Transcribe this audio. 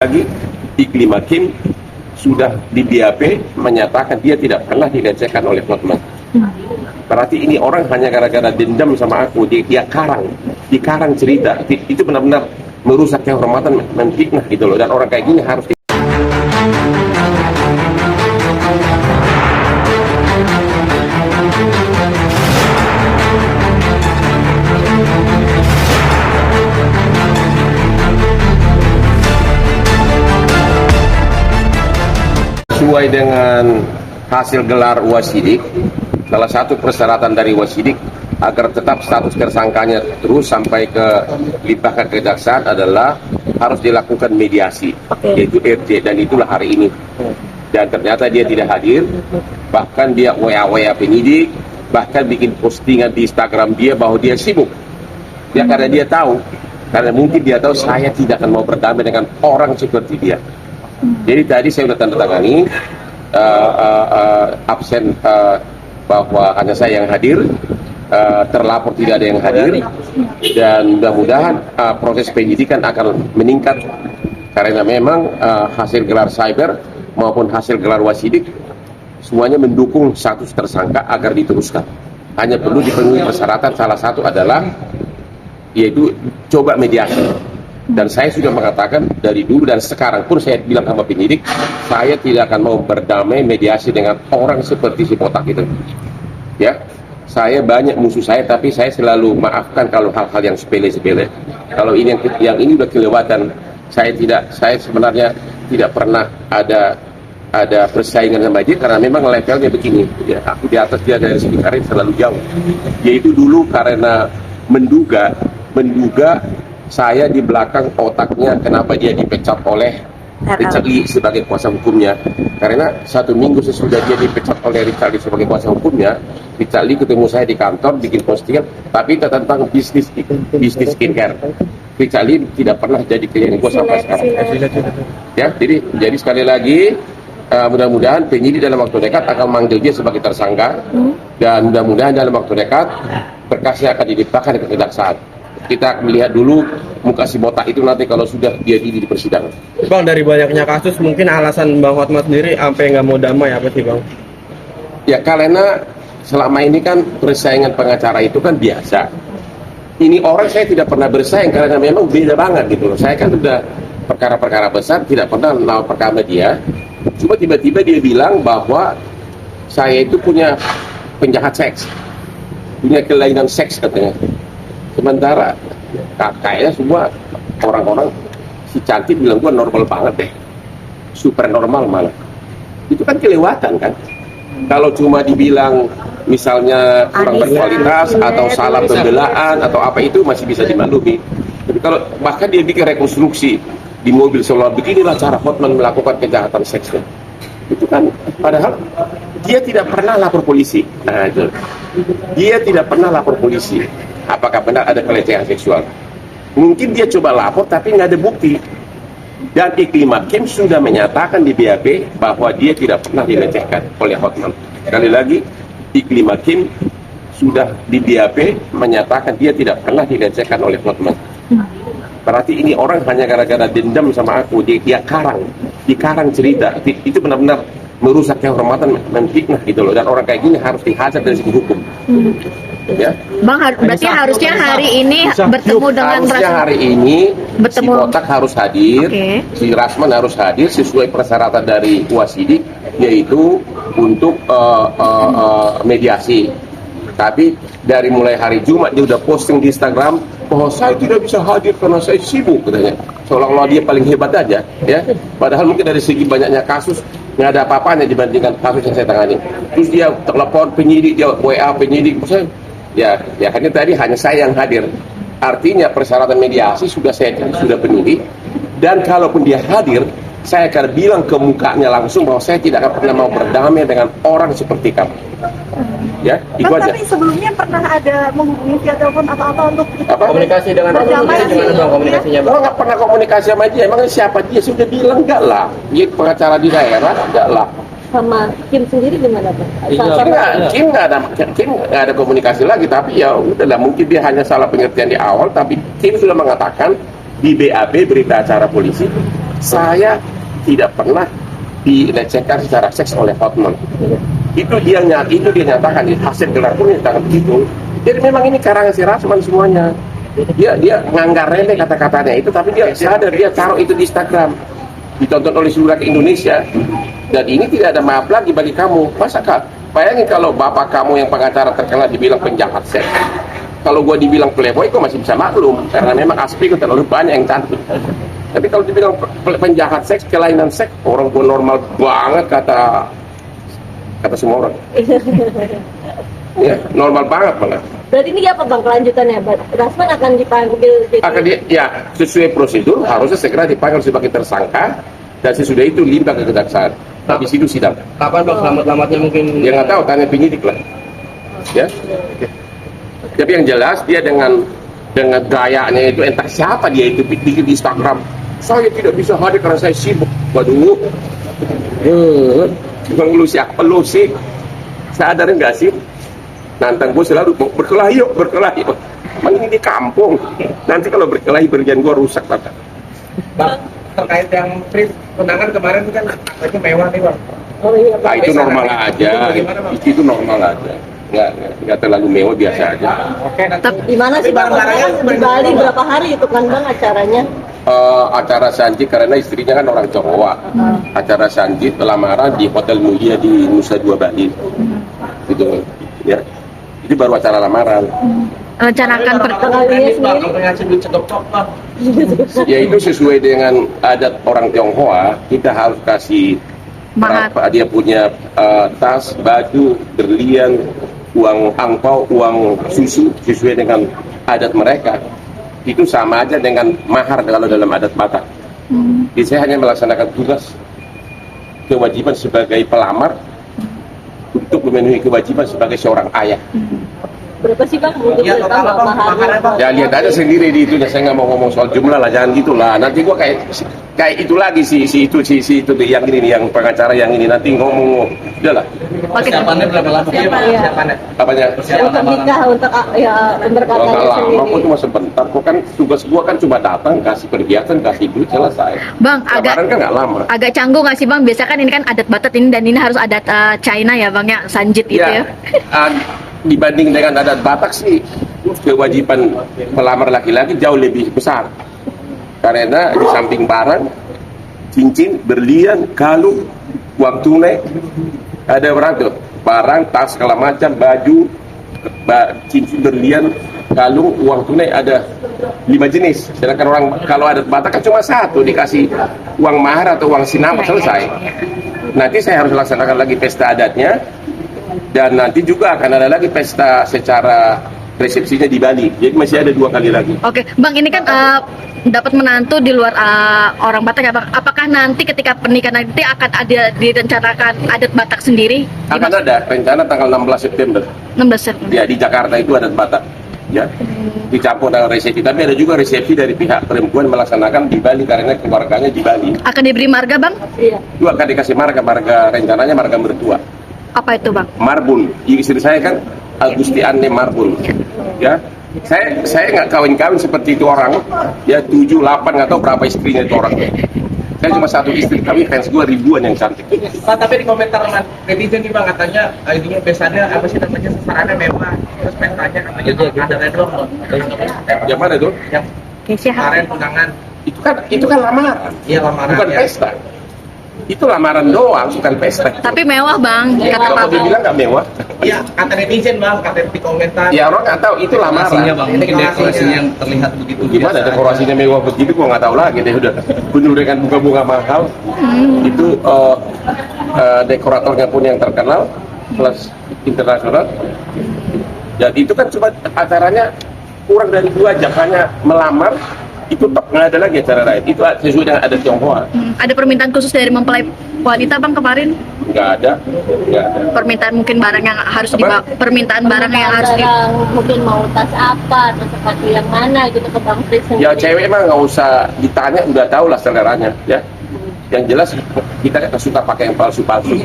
Lagi Iklim Hakim sudah di BAP menyatakan dia tidak pernah dilecehkan oleh Hotman. Berarti ini orang hanya gara-gara dendam sama aku, dia dikarang cerita. Itu benar-benar merusak kehormatan, menfitnah gitu loh. Dan orang kayak gini harus sesuai dengan hasil gelar wasidik. Salah satu persyaratan dari wasidik agar tetap status tersangkanya terus sampai ke limpahkan ke kejaksaan adalah harus dilakukan mediasi, yaitu RJ, dan itulah hari ini. Dan ternyata dia tidak hadir, bahkan dia WA penyidik, bahkan bikin postingan di Instagram dia bahwa dia sibuk. Ya karena dia tahu, karena mungkin dia tahu saya tidak akan mau berdamai dengan orang seperti dia. Jadi tadi saya sudah tanda tangani absen bahwa hanya saya yang hadir, terlapor tidak ada yang hadir, dan mudah-mudahan proses penyidikan akan meningkat karena memang hasil gelar cyber maupun hasil gelar wasidik semuanya mendukung status tersangka agar diteruskan. Hanya perlu dipenuhi persyaratan, salah satu adalah yaitu coba mediasi. Dan saya sudah mengatakan dari dulu dan sekarang pun saya bilang sama penyidik, saya tidak akan mau berdamai mediasi dengan orang seperti si Botak itu. Ya, saya banyak musuh saya, tapi saya selalu maafkan kalau hal-hal yang sepele-sepele. Kalau ini yang ini udah kelewatan, saya sebenarnya tidak pernah ada persaingan sama dia karena memang levelnya begini. Ya, aku di atas dia dari segi karir selalu jauh. Yaitu dulu karena menduga saya di belakang otaknya kenapa dia dipecat oleh Richard Lee sebagai kuasa hukumnya. Karena 1 minggu sesudah dia dipecat oleh Richard Lee sebagai kuasa hukumnya, Richard Lee ketemu saya di kantor bikin postingan, tapi tentang bisnis skincare. Richard Lee tidak pernah jadi klien gue sampai sekarang. Ya, jadi sekali lagi mudah-mudahan penyidik dalam waktu dekat akan memanggil dia sebagai tersangka, dan mudah-mudahan dalam waktu dekat berkasnya akan dilimpahkan ke kejaksaan. Kita melihat dulu muka si Botak itu nanti kalau sudah dia di persidangan. Bang, dari banyaknya kasus mungkin alasan Bang Hotman sendiri sampai nggak mau damai apa sih Bang? Ya karena selama ini kan persaingan pengacara itu kan biasa. Ini orang saya tidak pernah bersaing karena memang beda banget gitu loh. Saya kan sudah perkara-perkara besar tidak pernah melaporkan sama dia. Cuma tiba-tiba dia bilang bahwa saya itu punya penjahat seks, punya kelainan seks katanya. Sementara kayaknya semua orang-orang si cantik bilang gua normal banget deh, super normal malah. Itu kan kelewatan kan. Kalau cuma dibilang misalnya kurang berkualitas atau salah pembelaan atau apa, itu masih bisa dimaklumi. Tapi kalau bahkan dia bikin rekonstruksi di mobil seolah beginilah cara Hotman melakukan kejahatan seksnya, itu kan padahal dia tidak pernah lapor polisi. Nah itu, dia tidak pernah lapor polisi. Apakah benar ada pelecehan seksual? Mungkin dia coba lapor tapi nggak ada bukti. Dan Iklim Hakim sudah menyatakan di BAP bahwa dia tidak pernah dilecehkan oleh Hotman. Sekali lagi, Iklim Hakim sudah di BAP menyatakan dia tidak pernah dilecehkan oleh Hotman. Berarti ini orang hanya gara-gara dendam sama aku, dia dikarang cerita. Itu benar-benar merusak kehormatan, menfitnah gitu loh. Dan orang kayak gini harus dihajar dari segi hukum. Ya. Bang, berarti harusnya hari ini bertemu dengan harusnya hari ini bertemu. Si Botak harus hadir, si Rasman harus hadir sesuai persyaratan dari wasidik, yaitu untuk mediasi. Tapi dari mulai hari Jumat dia udah posting di Instagram bahwa saya tidak bisa hadir karena saya sibuk katanya. Seolah-olah dia paling hebat aja, ya. Padahal mungkin dari segi banyaknya kasus nggak ada apa-apanya dibandingkan kasus yang saya tangani. Terus dia telepon penyidik, dia WA penyidik, ya hanya saya yang hadir. Artinya persyaratan mediasi sudah penuhi, dan kalaupun dia hadir, saya akan bilang ke mukanya langsung bahwa saya tidak akan pernah mau berdamai dengan orang seperti kamu. Ya, itu aja. Tapi sebelumnya pernah ada menghubungi via telepon atau apa untuk komunikasi dengan berdamai gimana Bang komunikasinya Bang? Gua nggak pernah komunikasi sama dia. Emangnya siapa dia? Sudah bilang enggak lah. Dia pengacara di daerah, enggak lah. Sama Kim sendiri gimana Bang? Kim nggak ada komunikasi lagi, tapi ya udahlah, mungkin dia hanya salah pengertian di awal, tapi Kim sudah mengatakan di BAP berita acara polisi, saya tidak pernah dilecehkan secara seks oleh Hotman. Itu dia nyatakan di hasil gelar pun nyatakan begitu. Jadi memang ini karangan si Rasman semuanya. Dia nganggar remeh kata-katanya itu, tapi dia sadar, dia taruh itu di Instagram, ditonton oleh seluruh rakyat Indonesia. Dan ini tidak ada maaf lagi bagi kamu. Masa bayangin kalau bapak kamu yang pengacara terkenal dibilang penjahat seks. Kalau gue dibilang playboy, gue masih bisa maklum, karena memang aspek terlalu banyak yang cantik. Tapi kalau dibilang penjahat seks, kelainan seks, orang gue normal banget kata semua orang. Ya, normal banget malah. Berarti ini apa bang kelanjutannya? Rasman akan dipanggil Ya, sesuai prosedur harusnya segera dipanggil sebagai tersangka, dan sesudah itu limbah ke kejaksaan. Habis itu sidang. Kapan bang selamat-selamatnya mungkin? Dia nggak tahu, tanya penyidik lah. Ya. Tapi yang jelas dia dengan gayanya itu, entah siapa dia itu bikin di Instagram. Saya tidak bisa hadir karena saya sibuk. Waduh. Bang lu siapa lu sih? Sadar nggak sih? Nantang gue selalu berkelahi yuk. Emang ini di kampung. Nanti kalau berkelahi berlian gue rusak banget. Bang, terkait yang undangan kemarin itu kan itu mewah nih bang. Oh iya Nah, itu normal aja. Itu normal aja. Nggak terlalu mewah, biasa aja. Oke. Di mana sih bang? Di Bali berapa hari itu kan bang acaranya? Acara Sanjit karena istrinya kan orang Jawa. Acara Sanjit lamaran di Hotel Mulia di Nusa Dua Bali. Gitu ya. Itu baru acara lamaran. Rencanakan Tanggalnya sendiri. Ya itu sesuai dengan adat orang Tionghoa, kita harus kasih mahar. berapa dia punya tas, baju, berlian, uang angpau, uang susu sesuai dengan adat mereka. Itu sama aja dengan mahar kalau dalam adat Batak. Jadi saya hanya melaksanakan tugas kewajiban sebagai pelamar untuk memenuhi kewajiban sebagai seorang ayah. Berapa sih bang? Mungkin Ya, kita nggak maharnya. Ya lihat aja sendiri di itunya, saya nggak mau ngomong soal jumlah lah, jangan gitulah. Nanti gua kayak itu lagi si itu yang ini nih, yang pengacara yang ini nanti ngomong, udahlah. Persiapannya berapa lama? Persiapannya. Apanya? Untuk nikah, untuk ya Kalau pemberkatannya nggak lama sendiri. kok, cuma sebentar. Kok kan tugas gua kan cuma datang, kasih perhiasan, kasih duit, selesai. Bang, Lamaran kan nggak lama. agak canggung nggak sih bang? Biasa kan ini kan adat Batak ini, dan ini harus adat China ya bang, ya Sanjit gitu ya. Dibanding dengan adat Batak sih, kewajiban pelamar laki-laki jauh lebih besar. Karena di samping barang, cincin, berlian, kalung, uang tunai, ada berapa? Barang, tas, segala macam, baju, cincin, berlian, kalung, uang tunai ada 5 jenis. Sedangkan orang kalau adat Batak kan cuma satu, dikasih uang mahar atau uang sinama, selesai. Nanti saya harus laksanakan lagi pesta adatnya, dan nanti juga akan ada lagi pesta secara resepsinya di Bali. Jadi masih ada 2 kali lagi. Oke, bang, ini kan dapat menantu di luar orang Batak ya bang. Apakah nanti ketika pernikahan nanti akan ada direncanakan adat Batak sendiri? Akan ada rencana tanggal 16 September. 16 September. Ya, di Jakarta itu adat Batak. Ya, dicampur dengan resepsi. Tapi ada juga resepsi dari pihak perempuan melaksanakan di Bali karena keluarganya di Bali. Akan diberi marga bang? Iya. Itu akan dikasih marga rencananya marga mertua. Apa itu bang? Marbun. Istri saya kan Agusti Ane Marbun. Ya, saya nggak kawin-kawin seperti itu orang. Ya 7, 8 nggak tahu berapa istrinya itu orang. Saya cuma satu istri, tapi fans gue ribuan yang cantik. Pak, tapi di komentar netizen nih bang katanya ininya pesannya apa sih namanya, sasarannya mewah, terus pestanya katanya ada redong. Yang mana itu? Yang Keisha. kemarin undangan. Itu kan lamaran. Iya, lamaran. Bukan ya. pesta. Itu lamaran doang, bukan pesta. Tapi mewah bang, kata Kalau Pak. dia bilang nggak mewah, Iya, kata netizen bang, kata di komentar. ya orang nggak tahu itu lamaran. Bang, mungkin dekorasinya yang terlihat begitu Gimana biasa. dekorasinya mewah begitu, gua nggak tahu lagi deh. Udah penuh dengan bunga-bunga mahal. Itu dekoratornya pun yang terkenal, plus internasional. Dan itu kan cuma acaranya kurang dari 2 jam, hanya melamar. Itu nggak ada lagi acara lain. Itu sesuai dengan adat Tionghoa. Ada permintaan khusus dari mempelai wanita bang kemarin? Nggak ada. Permintaan mungkin barang yang harus Apa? dibawa, permintaan barang yang harus di. Barang mungkin mau tas apa atau sepatu yang mana gitu ke bang Fritz sendiri. Ya cewek mah nggak usah ditanya, udah tahu lah seleranya ya. Yang jelas kita suka pakai yang palsu-palsu.